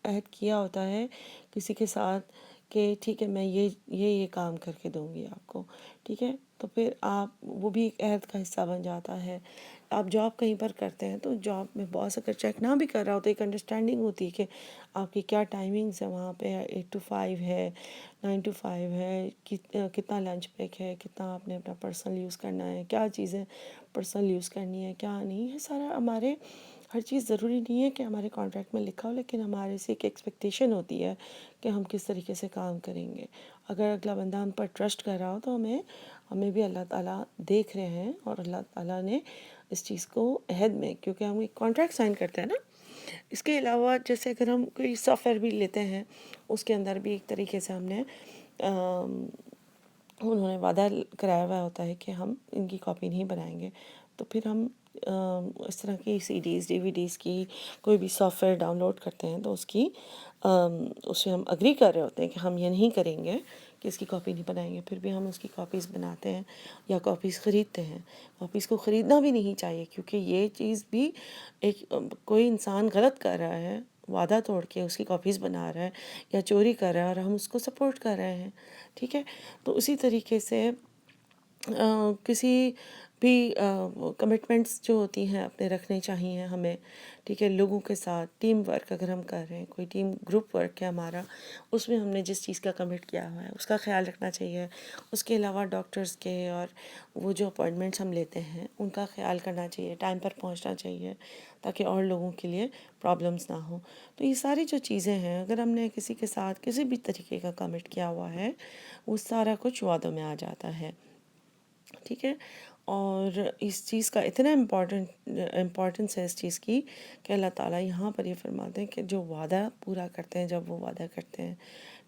عہد کیا ہوتا ہے کسی کے ساتھ کہ ٹھیک ہے میں یہ کام کر کے دوں گی آپ کو. ٹھیک ہے، تو پھر آپ وہ بھی ایک عہد کا حصہ بن جاتا ہے. آپ جاب کہیں پر کرتے ہیں تو جاب میں باس اگر چیک نہ بھی کر رہا ہو تو ایک انڈرسٹینڈنگ ہوتی ہے کہ آپ کی کیا ٹائمنگز ہے وہاں پہ، 8 to 5 ہے، 9 to 5 ہے، کتنا لنچ بریک ہے، کتنا آپ نے اپنا پرسنل یوز کرنا ہے، کیا چیزیں پرسنل یوز کرنی ہے کیا نہیں ہے. سارا ہمارے ہر چیز ضروری نہیں ہے کہ ہمارے کانٹریکٹ میں لکھا ہو، لیکن ہمارے سے ایک ایکسپیکٹیشن ہوتی ہے کہ ہم کس طریقے سے کام کریں گے. اگر اگلا بندہ ہم پر ٹرسٹ کر رہا ہو تو ہمیں بھی اللہ تعالیٰ دیکھ رہے ہیں، اور اللہ تعالیٰ نے اس چیز کو عہد میں، کیونکہ ہم ایک کانٹریکٹ سائن کرتے ہیں نا. اس کے علاوہ جیسے اگر ہم کوئی سافٹ ویئر بھی لیتے ہیں، اس کے اندر بھی ایک طریقے سے ہم نے انہوں نے وعدہ کرایا ہوا ہوتا ہے کہ ہم ان کی کاپی نہیں بنائیں گے. تو پھر ہم اس طرح کی سی ڈیز، ڈی وی ڈیز کی کوئی بھی سافٹ ویئر ڈاؤن لوڈ کرتے ہیں تو اس سے ہم اگری کر رہے ہوتے ہیں کہ ہم یہ نہیں کریں گے کہ اس کی کاپی نہیں بنائیں گے. پھر بھی ہم اس کی کاپیز بناتے ہیں یا کاپیز خریدتے ہیں. کاپیز کو خریدنا بھی نہیں چاہیے، کیونکہ یہ چیز بھی ایک کوئی انسان غلط کر رہا ہے، وعدہ توڑ کے اس کی کاپیز بنا رہا ہے یا چوری کر رہا ہے، اور ہم اس کو سپورٹ کر رہے ہیں. ٹھیک ہے، تو اسی طریقے سے کسی بھی کمٹمنٹس جو ہوتی ہیں اپنے رکھنے چاہیے ہمیں. ٹھیک ہے، لوگوں کے ساتھ ٹیم ورک اگر ہم کر رہے ہیں، کوئی ٹیم گروپ ورک ہے ہمارا، اس میں ہم نے جس چیز کا کمٹ کیا ہوا ہے اس کا خیال رکھنا چاہیے. اس کے علاوہ ڈاکٹرز کے اور وہ جو اپوائنٹمنٹس ہم لیتے ہیں ان کا خیال کرنا چاہیے، ٹائم پر پہنچنا چاہیے تاکہ اور لوگوں کے لیے پرابلمس نہ ہوں. تو یہ ساری جو چیزیں ہیں، اگر ہم نے کسی کے ساتھ کسی بھی طریقے کا کمٹ کیا ہوا ہے وہ سارا کچھ وعدوں میں آ جاتا ہے. ٹھیک ہے، اور اس چیز کا اتنا امپورٹنس ہے اس چیز کی کہ اللہ تعالیٰ یہاں پر یہ فرماتے ہیں کہ جو وعدہ پورا کرتے ہیں، جب وہ وعدہ کرتے ہیں،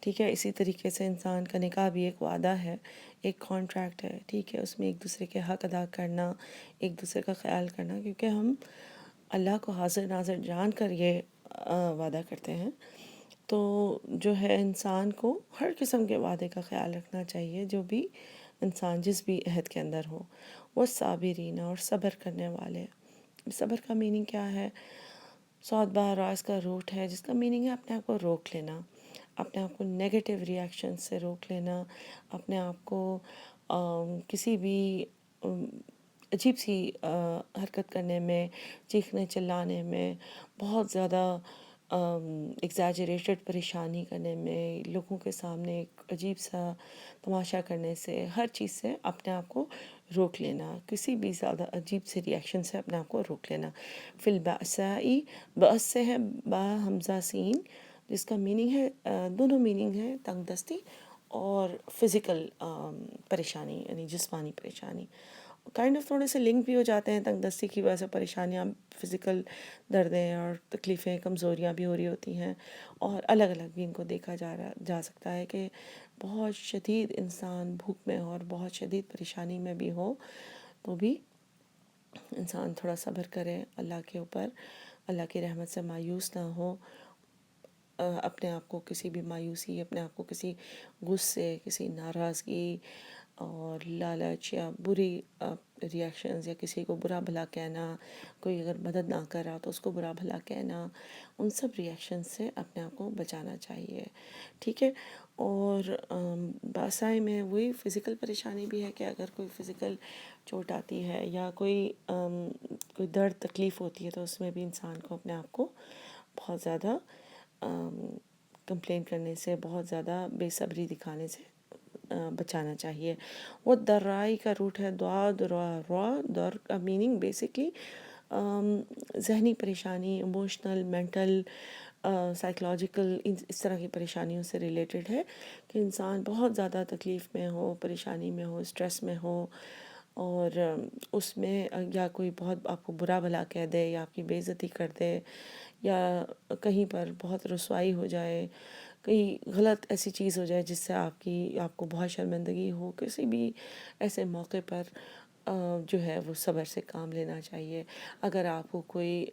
ٹھیک ہے، اسی طریقے سے انسان کا نکاح بھی ایک وعدہ ہے، ایک کانٹریکٹ ہے، ٹھیک ہے، اس میں ایک دوسرے کے حق ادا کرنا، ایک دوسرے کا خیال کرنا، کیونکہ ہم اللہ کو حاضر ناظر جان کر یہ وعدہ کرتے ہیں، تو جو ہے انسان کو ہر قسم کے وعدے کا خیال رکھنا چاہیے، جو بھی انسان جس بھی عہد کے اندر ہو، وہ صابرین، اور صبر کرنے والے۔ صبر کا میننگ کیا ہے؟ سعود بہراز کا روٹ ہے، جس کا میننگ ہے اپنے آپ کو روک لینا، اپنے آپ کو نیگیٹو ریاکشن سے روک لینا، اپنے آپ کو کسی بھی عجیب سی حرکت کرنے میں، چیخنے چلانے میں، بہت زیادہ ایگزیجریٹڈ پریشانی کرنے میں، لوگوں کے سامنے ایک عجیب سا تماشا کرنے سے، ہر چیز سے اپنے آپ کو روک لینا، کسی بھی زیادہ عجیب سے ریاکشن سے اپنے آپ کو روک لینا۔ فی البأسائی، بأس سے ہے با حمزہ سین، جس کا میننگ ہے، دونوں میننگ ہے، تنگ دستی اور فزیکل پریشانی، یعنی جسمانی پریشانی، کائنڈ آف تھوڑے سے لنک بھی ہو جاتے ہیں۔ تنگ دستی کی وجہ سے پریشانیاں، فزیکل دردیں اور تکلیفیں، کمزوریاں بھی ہو رہی ہوتی ہیں، اور الگ الگ بھی ان کو دیکھا جا سکتا ہے کہ بہت شدید انسان بھوک میں ہو اور بہت شدید پریشانی میں بھی ہو، تو بھی انسان تھوڑا صبر کرے اللہ کے اوپر، اللہ کی رحمت سے مایوس نہ ہو، اپنے آپ کو کسی بھی مایوسی، اپنے آپ کو کسی غصے، کسی ناراضگی اور لالچ یا بری ریاکشنز، یا کسی کو برا بھلا کہنا، کوئی اگر مدد نہ کر رہا تو اس کو برا بھلا کہنا، ان سب ریاکشن سے اپنے آپ کو بچانا چاہیے، ٹھیک ہے۔ اور باسائی میں وہی فزیکل پریشانی بھی ہے کہ اگر کوئی فزیکل چوٹ آتی ہے یا کوئی درد تکلیف ہوتی ہے، تو اس میں بھی انسان کو اپنے آپ کو بہت زیادہ کمپلین کرنے سے، بہت زیادہ بے صبری دکھانے سے بچانا چاہیے۔ وہ درائی کا روٹ ہے دعا درا را، در کا میننگ بیسکلی ذہنی پریشانی، ایموشنل، مینٹل، سائیکلوجیکل، اس طرح کی پریشانیوں سے ریلیٹڈ ہے کہ انسان بہت زیادہ تکلیف میں ہو، پریشانی میں ہو، اسٹریس میں ہو، اور اس میں یا کوئی بہت آپ کو برا بھلا کہہ دے، یا آپ کی بے عزتی کر دے، یا کہیں پر بہت رسوائی ہو جائے، کہیں غلط ایسی چیز ہو جائے جس سے آپ کو بہت شرمندگی ہو، کسی بھی ایسے موقع پر جو ہے وہ صبر سے کام لینا چاہیے۔ اگر آپ کو کوئی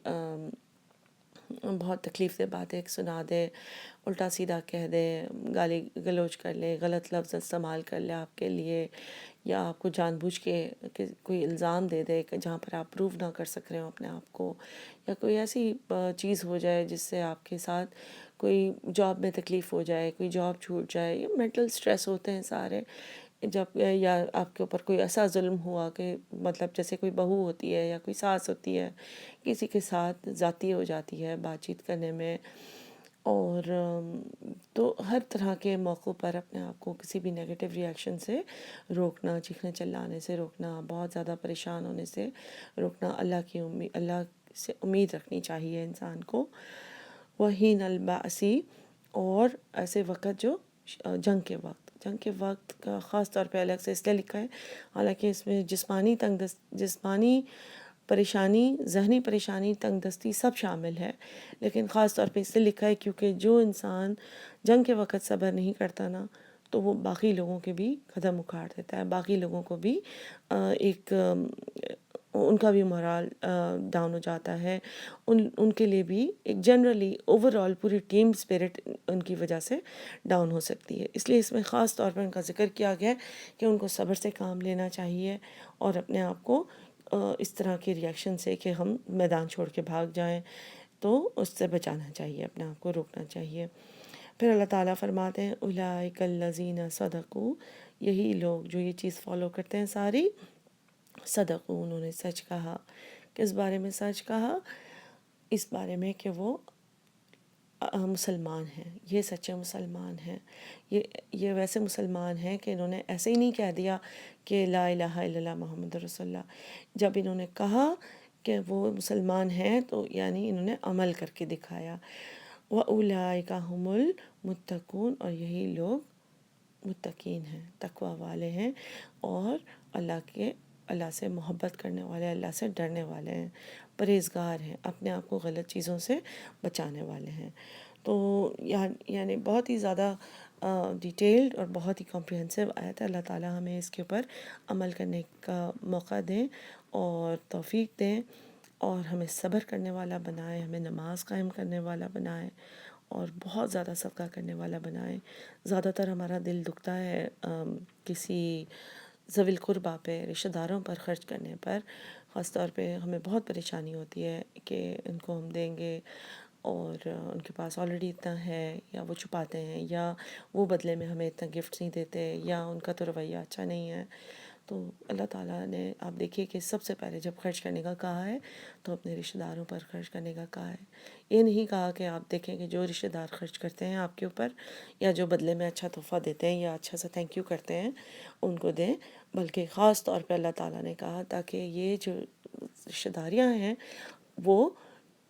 بہت تکلیف دہ باتیں سنا دے، الٹا سیدھا کہہ دے، گالی گلوچ کر لے، غلط لفظ استعمال کر لے آپ کے لیے، یا آپ کو جان بوجھ کے کوئی الزام دے دے کہ جہاں پر آپ پروو نہ کر سک رہے ہو اپنے آپ کو، یا کوئی ایسی چیز ہو جائے جس سے آپ کے ساتھ کوئی جاب میں تکلیف ہو جائے، کوئی جاب چھوٹ جائے، یا مینٹل سٹریس ہوتے ہیں سارے، جب یا آپ کے اوپر کوئی ایسا ظلم ہوا کہ مطلب جیسے کوئی بہو ہوتی ہے یا کوئی ساس ہوتی ہے، کسی کے ساتھ ذاتی ہو جاتی ہے بات چیت کرنے میں، اور تو ہر طرح کے موقعوں پر اپنے آپ کو کسی بھی نیگیٹو ریاکشن سے روکنا، چیخنے چلانے سے روکنا، بہت زیادہ پریشان ہونے سے روکنا، اللہ سے امید رکھنی چاہیے انسان کو۔ وحین الباسی، اور ایسے وقت جو جنگ کے وقت کا خاص طور پہ الگ سے اس لیے لکھا ہے، حالانکہ اس میں جسمانی پریشانی، ذہنی پریشانی، تنگ دستی سب شامل ہے، لیکن خاص طور پہ اس لیے لکھا ہے کیونکہ جو انسان جنگ کے وقت صبر نہیں کرتا نا، تو وہ باقی لوگوں کے بھی قدم اکھاڑ دیتا ہے، باقی لوگوں کو بھی ایک ان کا بھی مورال ڈاؤن ہو جاتا ہے، ان کے لیے بھی ایک جنرلی اوور آل پوری ٹیم اسپرٹ ان کی وجہ سے ڈاؤن ہو سکتی ہے۔ اس لیے اس میں خاص طور پر ان کا ذکر کیا گیا ہے کہ ان کو صبر سے کام لینا چاہیے، اور اپنے آپ کو اس طرح کے ریاکشن سے کہ ہم میدان چھوڑ کے بھاگ جائیں، تو اس سے بچانا چاہیے، اپنے آپ کو روکنا چاہیے۔ پھر اللہ تعالیٰ فرماتے ہیں اولئک الذین صدقوا، یہی لوگ جو یہ چیز فالو کرتے ہیں ساری، صدقوا، انہوں نے سچ کہا۔ کس بارے میں سچ کہا؟ اس بارے میں کہ وہ مسلمان ہیں، یہ سچے مسلمان ہیں، یہ ویسے مسلمان ہیں کہ انہوں نے ایسے ہی نہیں کہہ دیا کہ لا الہ الا اللہ محمد رسول اللہ، جب انہوں نے کہا کہ وہ مسلمان ہیں تو یعنی انہوں نے عمل کر کے دکھایا۔ وَأُولَٰئِکَ هُمُ الْمُتَّقُونَ، اور یہی لوگ متقین ہیں، تقوی والے ہیں، اور اللہ کے اللہ سے محبت کرنے والے، اللہ سے ڈرنے والے ہیں، پرہیزگار ہیں، اپنے آپ کو غلط چیزوں سے بچانے والے ہیں۔ تو یعنی بہت ہی زیادہ ڈیٹیلڈ اور بہت ہی کمپریہنسو آیت ہے۔ اللہ تعالیٰ ہمیں اس کے اوپر عمل کرنے کا موقع دیں اور توفیق دیں، اور ہمیں صبر کرنے والا بنائے، ہمیں نماز قائم کرنے والا بنائے، اور بہت زیادہ صدقہ کرنے والا بنائے۔ زیادہ تر ہمارا دل دکھتا ہے کسی ذوی القربیٰ پہ، رشتہ داروں پر خرچ کرنے پر، خاص طور پہ ہمیں بہت پریشانی ہوتی ہے کہ ان کو ہم دیں گے اور ان کے پاس آلریڈی اتنا ہے، یا وہ چھپاتے ہیں، یا وہ بدلے میں ہمیں اتنا گفٹ نہیں دیتے، یا ان کا تو رویہ اچھا نہیں ہے۔ تو اللہ تعالیٰ نے، آپ دیکھیے کہ سب سے پہلے جب خرچ کرنے کا کہا ہے تو اپنے رشتہ داروں پر خرچ کرنے کا کہا ہے۔ یہ نہیں کہا کہ آپ دیکھیں کہ جو رشتہ دار خرچ کرتے ہیں آپ کے اوپر، یا جو بدلے میں اچھا تحفہ دیتے ہیں یا اچھا سا تھینک یو کرتے ہیں، ان کو دیں، بلکہ خاص طور پہ اللہ تعالیٰ نے کہا تاکہ یہ جو رشتہ داریاں ہیں وہ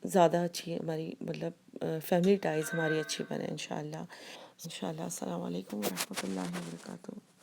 زیادہ اچھی، ہماری مطلب فیملی ٹائز ہماری اچھی بنے انشاءاللہ۔ السلام علیکم ورحمۃ اللہ وبرکاتہ۔